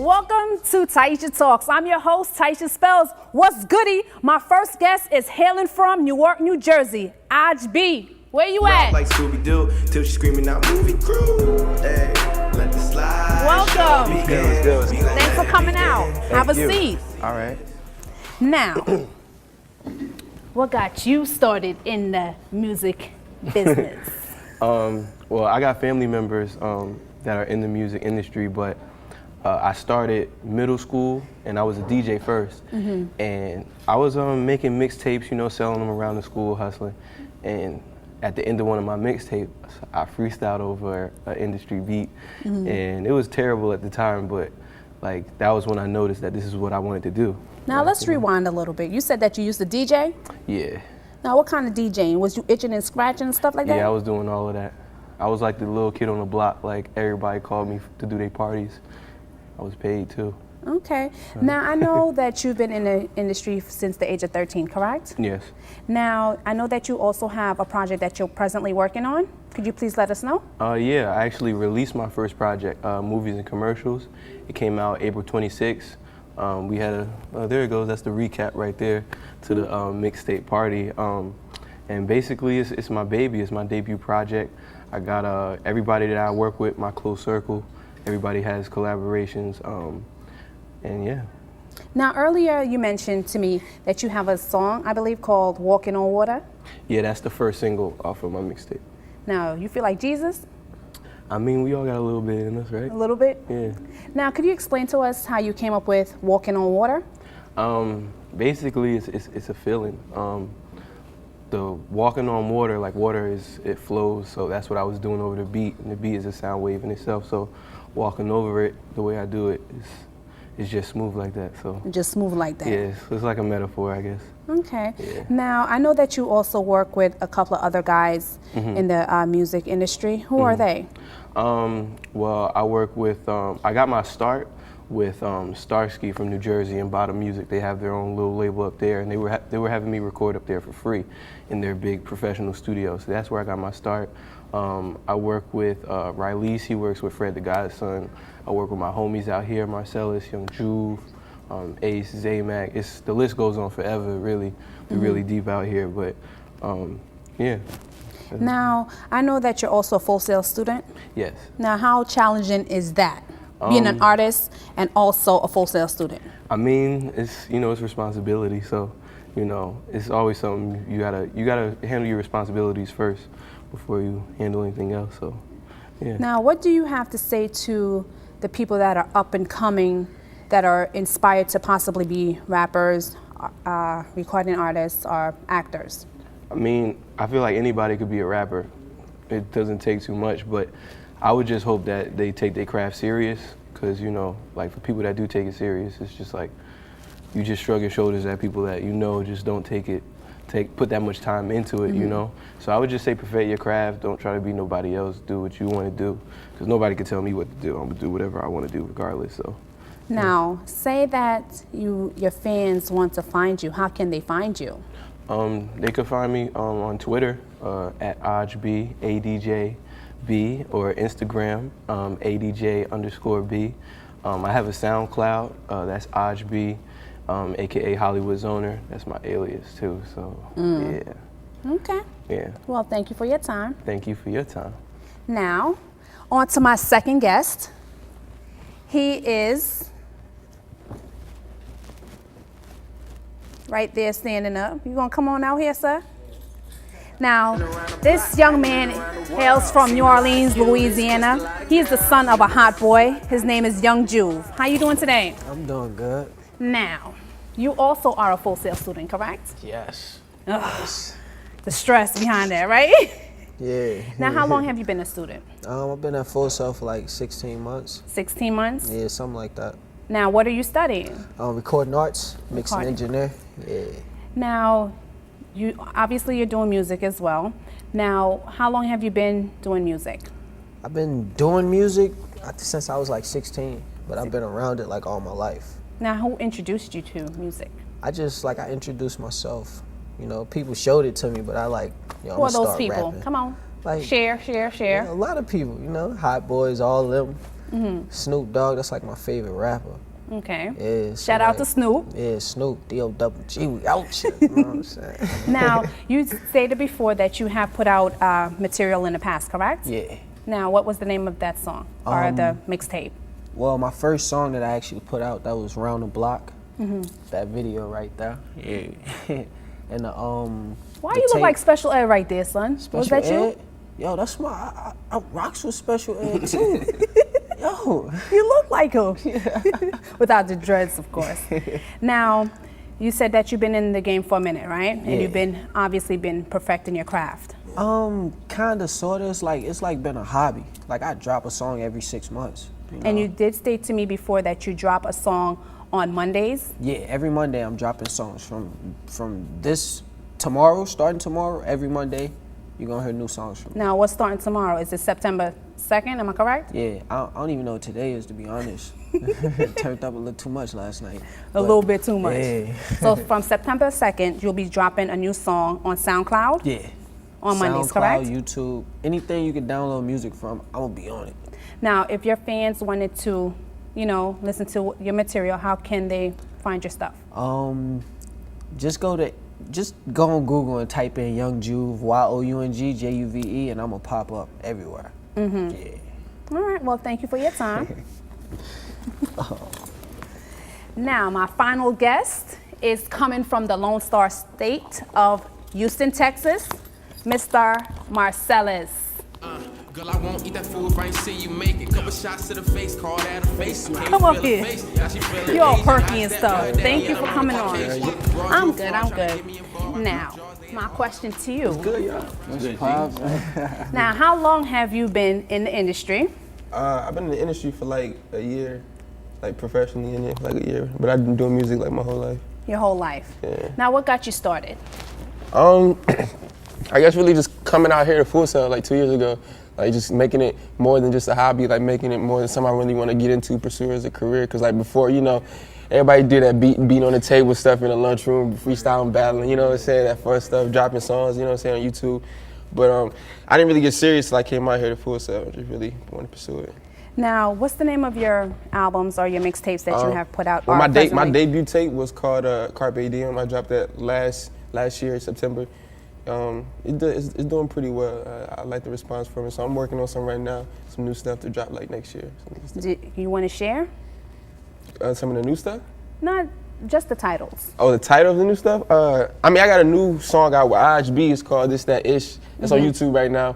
Welcome to Tyesha Talks. I'm your host, Tyesha Spells. What's goody? My first guest is hailing from Newark, New Jersey. Aj B. Where you at? Like Scooby-Doo, till she screaming out movie crew. Hey, let the slide. Welcome. Good. Thanks for coming out. Have a seat. All right. Now, what got you started in the music business? Well, I got family members that are in the music industry, but I started middle school and I was a DJ first. And I was making mixtapes, you know, selling them around the school, hustling. And at the end of one of my mixtapes, I freestyled over an industry beat. And it was terrible at the time, but like that was when I noticed that this is what I wanted to do. Now let's rewind a little bit. You said that you used to DJ? Yeah. Now what kind of DJing? Was you itching and scratching and stuff like that? Yeah, I was doing all of that. I was like the little kid on the block, like everybody called me to do their parties. I was paid too. Okay. Now I know that you've been in the industry since the age of 13, correct? Yes. Now I know that you also have a project that you're presently working on. Could you please let us know? Yeah, I actually released my first project, Movies and Commercials. It came out April 26th. We had there it goes, that's the recap right there to the mixtape party. And basically it's my baby, it's my debut project. I got everybody that I work with, my close circle, everybody has collaborations, and yeah. Now earlier you mentioned to me that you have a song, I believe, called Walking on Water. Yeah, that's the first single off of my mixtape. Now, you feel like Jesus? I mean, we all got a little bit in us, right? A little bit? Yeah. Now, could you explain to us how you came up with Walking on Water? Basically, it's a feeling. The walking on water, like water it flows, so that's what I was doing over the beat, and the beat is a sound wave in itself, so walking over it, the way I do it, it's just smooth like that, so. Just smooth like that? Yeah, it's like a metaphor, I guess. Okay. Yeah. Now, I know that you also work with a couple of other guys in the music industry. Who are they? Well, I work with, I got my start with Starsky from New Jersey and Bottom Music. They have their own little label up there, and they were having me record up there for free in their big professional studio. So that's where I got my start. I work with Riley's, he works with Fred the Godson. I work with my homies out here, Marcellus, Young Juve, Ace, Zaymac. The list goes on forever, really. We're really deep out here, but yeah. Now, I know that you're also a Full Sail student. Yes. Now, how challenging is that, being an artist and also a Full Sail student? I mean, it's responsibility. So, it's always something you gotta handle your responsibilities first before you handle anything else. So, yeah. Now, what do you have to say to the people that are up and coming, that are inspired to possibly be rappers, recording artists, or actors? I mean, I feel like anybody could be a rapper. It doesn't take too much, but I would just hope that they take their craft serious, because, like for people that do take it serious, it's just like, you just shrug your shoulders at people that just don't put that much time into it, So I would just say perfect your craft, don't try to be nobody else, do what you want to do, because nobody can tell me what to do. I'm gonna do whatever I want to do regardless, so. Now, say that your fans want to find you, how can they find you? They could find me on Twitter at AjB, ADJB, or Instagram, ADJ_B. I have a SoundCloud, that's AjB, aka Hollywood Zoner. That's my alias too, so yeah. Okay. Yeah. Well, thank you for your time. Thank you for your time. Now, on to my second guest. He is right there standing up. You gonna come on out here, sir? Now, this young man hails from New Orleans, Louisiana. He is the son of a hot boy. His name is Young Juve. How you doing today? I'm doing good. Now, you also are a Full Sail student, correct? Yes. Ugh, the stress behind that, right? Yeah. Now, how long have you been a student? I've been at Full Sail for like 16 months. 16 months? Yeah, something like that. Now, what are you studying? Recording arts, mixing engineer. Yeah. Now, you're doing music as well. Now, how long have you been doing music? I've been doing music since I was like 16, but I've been around it like all my life. Now, who introduced you to music? I introduced myself. People showed it to me, but I who are those people? Rapping. Come on. Like, share. Yeah, a lot of people, Hot Boys, all of them. Snoop Dogg, that's like my favorite rapper. Okay. Yeah, so Shout out to like- Snoop. Yeah, Snoop, D-O-double-G, we out here, you know what I'm saying? Now, you stated before that you have put out material in the past, correct? Yeah. Now, what was the name of that song or the mixtape? Well, my first song that I actually put out, that was Round the Block. That video right there. Yeah. And the Why you look like Special Ed right there, son? Was that you? Ed? Yo, that's my, I rocks with Special Ed too. Yo. You look like him. Without the dreads, of course. Now, you said that you've been in the game for a minute, right? And you've been obviously been perfecting your craft. Kinda, sorta. It's like been a hobby. Like I drop a song every 6 months. You know? And you did state to me before that you drop a song on Mondays. Yeah, every Monday I'm dropping songs from this tomorrow, starting tomorrow. Every Monday, you're gonna hear new songs from me. Now, what's starting tomorrow? Is it September 2nd? Am I correct? Yeah, I don't even know what today is, to be honest. Turned up a little too much last night. A little bit too much. Yeah. So from September 2nd, you'll be dropping a new song on SoundCloud? Yeah. On Mondays, SoundCloud, correct? YouTube, anything you can download music from, I'm gonna be on it. Now, if your fans wanted to, you know, listen to your material, how can they find your stuff? Just go on Google and type in Young Juve, Y-O-U-N-G, J-U-V-E, and I'm gonna pop up everywhere. Yeah. All right, well, thank you for your time. Now, my final guest is coming from the Lone Star State of Houston, Texas, Mr. Marcellus. Girl, I won't eat that food if I ain't see you make it. Couple shots to the face, call that a face. Come up here. You're all perky and stuff. Thank you for coming on. I'm good, I'm good. Now, my question to you. Good, y'all. Now, how long have you been in the industry? I've been in the industry for like a year, like professionally in it for like a year. But I've been doing music like my whole life. Your whole life. Yeah. Now, what got you started? I guess really just coming out here to Full Sail like 2 years ago. Like just making it more than just a hobby, like making it more than something I really want to get into, pursue as a career. Cause like before, you know, everybody did that beating on the table stuff in the lunchroom, freestyling, battling, you know what I'm saying, that fun stuff, dropping songs, you know what I'm saying, on YouTube. But I didn't really get serious till I came out here to Full Sail. Just really want to pursue it. Now, what's the name of your albums or your mixtapes that you have put out? Well, my presently? debut tape was called Carpe Diem. I dropped that last year, September. It's doing pretty well. I like the response from it, so I'm working on some right now, some new stuff to drop like next year. Do you want to share? Some of the new stuff? Not just the titles. Oh, the title of the new stuff? I mean, I got a new song out with IHB. It's called This That Ish. It's on YouTube right now.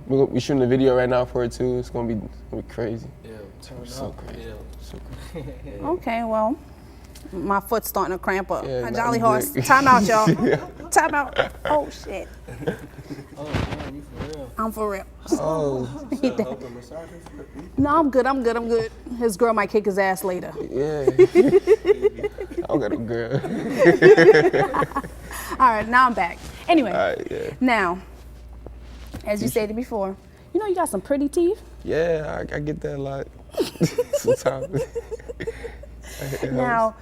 We're shooting a video right now for it too. It's gonna be crazy. Yeah, turn So up. crazy. Yeah. So crazy. Okay, well, my foot's starting to cramp up. Yeah, My nah, jolly you horse. good. Time out, y'all. Time out. Oh, shit. Oh, man, you for real? I'm for real. Oh, No, I'm good. His girl might kick his ass later. yeah. I don't got a girl. All right, now I'm back. Anyway, All right, yeah. now, as you stated before, you know you got some pretty teeth. Yeah, I get that a lot. Sometimes. Now,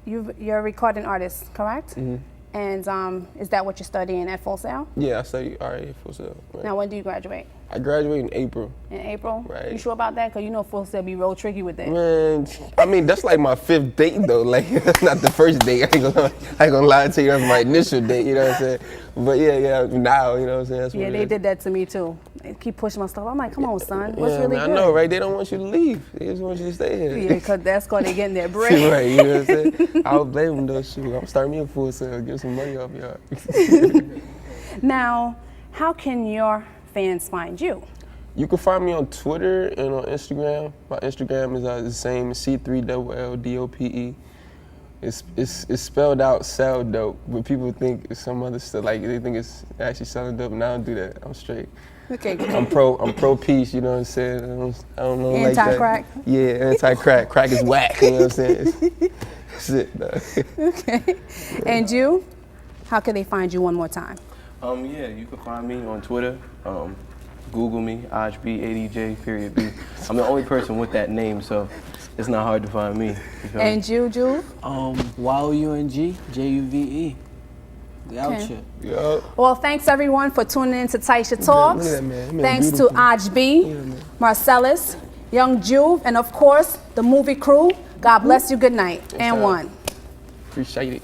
you're a recording artist, correct? Mm-hmm. And is that what you're studying at Full Sail? Yeah, I study RA Full Sail. Right. Now, when do you graduate? I graduated in April. In April? Right. You sure about that? Because you know Full Sail be real tricky with that. Man, I mean, that's like my 5th date though. Like, that's not the first date. I ain't gonna lie to you, that's my initial date, you know what I'm saying? But yeah, now, you know what I'm saying? That's Yeah, what it they is. did that to me too. They keep pushing my stuff. I'm like, come on, son. What's Yeah, really man, good? I know, right? They don't want you to leave. They just want you to stay here. Yeah, because that's because they getting their bread. Right, you know what I'm saying? I would blame them though, shoot. I'm starting me a Full Sail, get some money off y'all. Now, how can your fans find you? You can find me on Twitter and on Instagram. My Instagram is the same, C3LLDOPE. It's spelled out sell dope, but people think it's some other stuff. Like they think it's actually selling dope, and I don't do that. I'm straight. Okay, good. I'm pro peace. You know what I'm saying? I don't know like that. Anti-crack? Yeah, anti-crack. Crack is whack. You know what I'm saying? It's it. Okay. And you? How can they find you one more time? Yeah, you can find me on Twitter. Google me, HB80J.B. I'm the only person with that name, so it's not hard to find me. You feel me? And you, Juve? Y-O-U-N-G, J-U-V-E. We out Okay. here. Yup. Well, thanks everyone for tuning in to Tyesha Talks. Look at that man. That man Thanks to beautiful. Aj Marcellus, Young Juve, and of course, the movie crew. God bless you. Good night. And sir. one. Appreciate it.